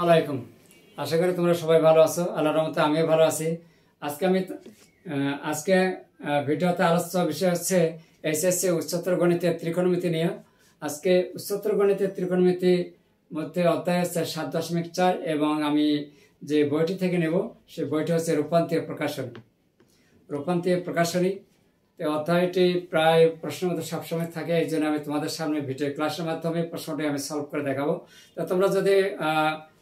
আলাইকুম। আশা করি তোমরা সবাই ভালো আছো। আল্লাহর রহমতে আমিও ভালো আছি। আজকে ভিডিওতে আলোচ্য বিষয় হচ্ছে এইচএসসি উচ্চতর গণিতের ত্রিকোণমিতি নিয়ে। আজকে উচ্চতর গণিতের ত্রিকোণমিতি মধ্যে অধ্যায় হচ্ছে 7.4 এবং আমি যে বইটি থেকে নেব সেই বইটি হচ্ছে রূপান্তরীয় প্রকাশনী। অধ্যায়টি প্রায় প্রশ্নের মধ্যে সবসময় থাকে, এই জন্য আমি তোমাদের সামনে ভিডিও ক্লাসের মাধ্যমে প্রশ্নটি আমি সলভ করে দেখাবো। তো তোমরা যদি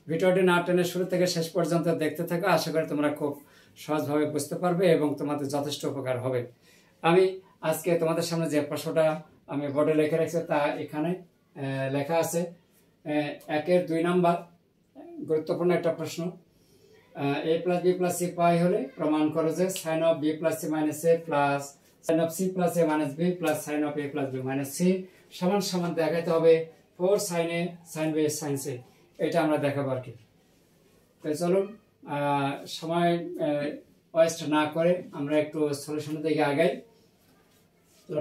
ভিডিওটি না টেনে শুরু থেকে শেষ পর্যন্ত দেখতে থাকো, আশা করি তোমরা খুব সহজভাবে বুঝতে পারবে এবং তোমাদের যথেষ্ট উপকার হবে। আমি আজকে তোমাদের সামনে যে প্রশ্নটা আমি বোর্ডে লিখে রেখেছি তা এখানে লেখা আছে। 1-এর 2 নাম্বার গুরুত্বপূর্ণ একটা প্রশ্ন। a plus B plus C pi হলে প্রমাণ করো যে sine of B plus C minus A plus sine of C plus A minus B plus sine of A plus B minus C সমান সমান দেখাতে হবে 4 sine A sine B sine C. এটা আমরা দেখাবো আর কি। তো চলুন সময় ওয়েস্ট না করে আমরা একটু সলিউশনের দিকে আগাই।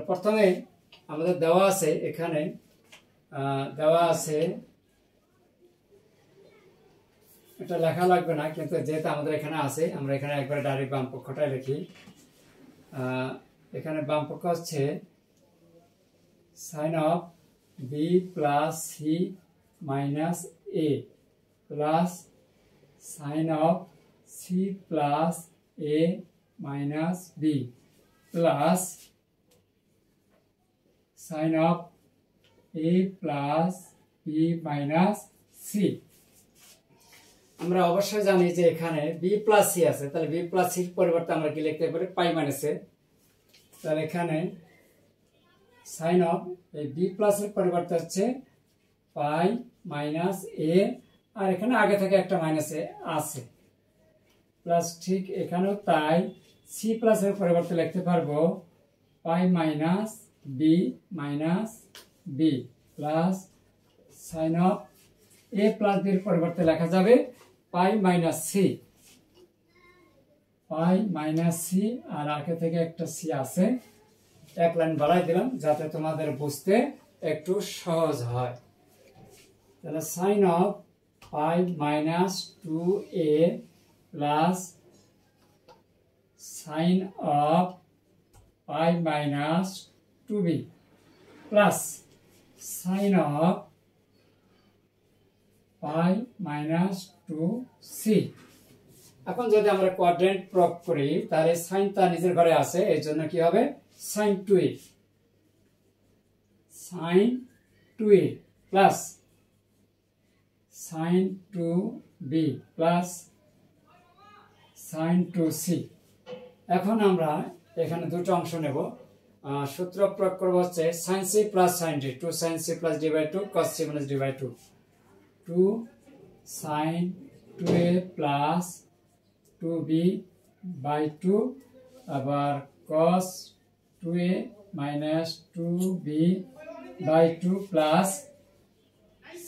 প্রথমে আমাদের দেওয়া আছে, এখানে দেওয়া আছে, এটা লেখা লাগবে না, কিন্তু যেহেতু আমাদের এখানে আছে আমরা এখানে একবার ডাইরেক্ট বাম পক্ষটাই লিখি। এখানে বাম পক্ষ হচ্ছে sine of B plus C minus A plus sine of C plus A minus B plus sine of A plus B minus C. আমরা অবশ্যই জানি যে এখানে বি প্লাস সি আছে, তাহলে বি প্লাস সির পরিবর্তে আমরা কি লিখতে পারি পাই মাইনাস এ। তাহলে এখানে সাইন অফ এই বি প্লাস এর পরিবর্তে হচ্ছে পাই মাইনাস এ, আর এখানে আগে থেকে একটা মাইনাস এ আছে প্লাস, ঠিক এখানেও তাই সি প্লাস এর পরিবর্তে লিখতে পারবো pi minus B plus sine of A plus বির পরিবর্তে লেখা যাবে পাই মাইনাস সি, আর আগে থেকে একটা সি আছে, এক লাইন বাড়াই দিলাম যাতে তোমাদের বুঝতে একটু সহজ হয়। তাহলে sine of pi minus 2a plus sine of pi minus 2b plus sine of pi minus 2c। এখন যদি আমরা কোয়াড্রেন্ট প্রয়োগ করি তাহলে সাইন তার নিজের ঘরে আছে, এই জন্য কি হবে sine 2a plus sine 2b plus sine 2c। এখন আমরা এখানে দুটো অংশ নেব, সূত্র প্রয়োগ করব হচ্ছে sine C plus sine D, 2 sine C plus D by 2 cos C minus D by 2, 2 sine 2a plus 2b by 2 আবার cos 2a minus 2b by 2 plus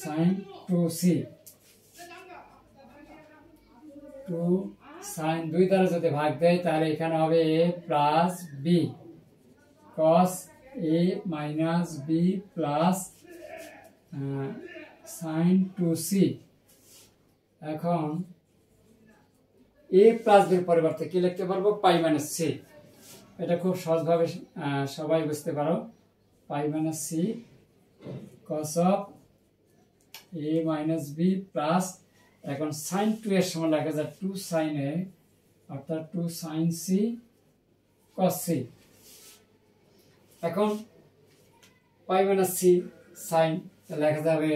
sine 2c। 2 sine 2 দ্বারা যদি ভাগ দেয় তাহলে এখানে হবে a plus b cos a minus b plus sine 2c। এখন a plus b এর পরিবর্তে কি লিখতে পারবো পাই মাইনাস সি। এটা খুব সহজভাবে সবাই বুঝতে পারো, pi minus C cos of a minus b plus, এখন সাইন 2 এর সময় লেখা যায় 2 সাইন a অর্থাৎ 2 সাইন c cos c। এখন পাই মাইনাস সি সাইন লেখা যাবে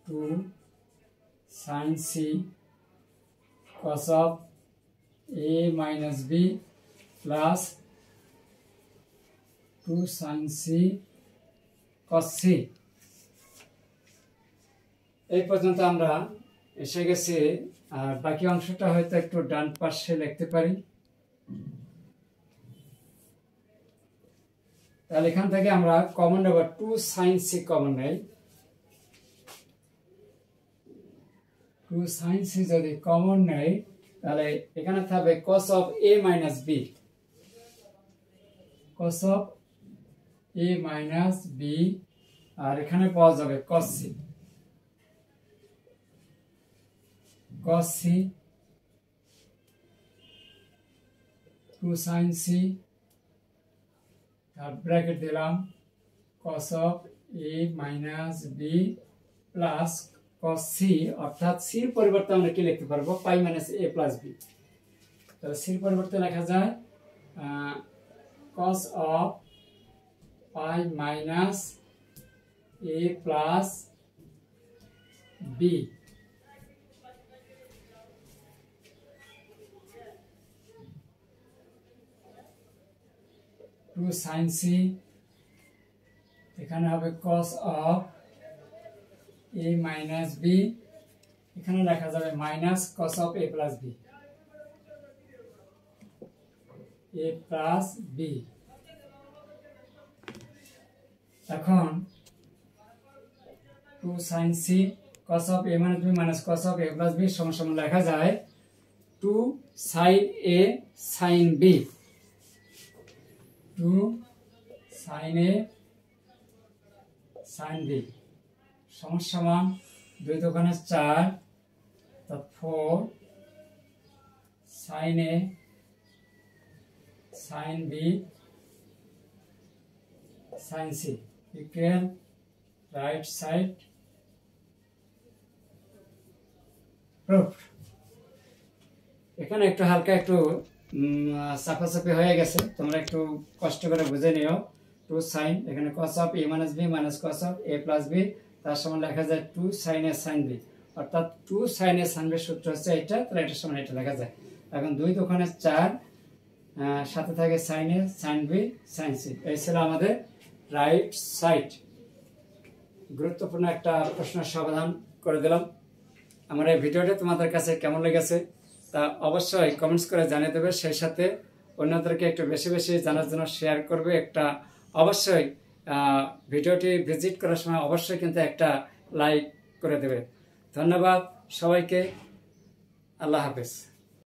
2 sine c cos of a minus b plus 2 sine c cos c। এই পর্যন্ত আমরা এসে গেছি, আর বাকি অংশটা হয়তো একটু ডান পাশে লিখতে পারি। তাহলে এখান থেকে আমরা কমন নেব 2 সাইন c কমন নেই। 2 সাইন c যদি কমন নেই তাহলে এখানে থাকবে cos of a minus b, cos of a minus b, আর এখানে পাওয়া যাবে cos c। cos c, 2 sin c, third bracket দিলাম cos of a minus b plus cos c, অর্থাৎ c এর পরিবর্তে আমরা কি লিখতে পারবো pi minus a plus b। তাহলে c এর পরিবর্তে লেখা যায় cos of pi minus a plus b, two sin c, এখানে হবে cos of a minus b, এখানে লেখা যাবে minus cos of a plus b, a plus b। এখন 2 sin c cos of a minus b minus cos of a plus b সমান সমান লেখা যায় 2 sin a sin b, 2 sin a sin b সমান সমান 2 দোকানে 4, তো 4 sin a sin b sin c equal right side proof। এখানে একটু হালকা একটু চাপাচাপি হয়ে গেছে, তোমরা একটু কষ্ট করে বুঝে নিও। 2 sin, এখানে cos of a minus b minus cos of a plus b, তার সমান লেখা যায় 2 sin a sin b, অর্থাৎ 2 sin a sin b সূত্র হচ্ছে এটা, তাহলে এটার সমান এটা লেখা যায়। এখন 2 দোকানে 4, সাথে থাকে sin a sin b sin c, এই ছিল আমাদের রাইট সাইড। গুরুত্বপূর্ণ একটা প্রশ্নের সমাধান করে দিলাম। আমার এই ভিডিওটা তোমাদের কাছে কেমন লেগেছে তা অবশ্যই কমেন্টস করে জানিয়ে দেবে, সেই সাথে অন্যদেরকে একটু বেশি বেশি জানার জন্য শেয়ার করবে। একটা অবশ্যই ভিডিওটি ভিজিট করার সময় অবশ্যই কিন্তু একটা লাইক করে দেবে। ধন্যবাদ সবাইকে, আল্লাহ হাফেজ।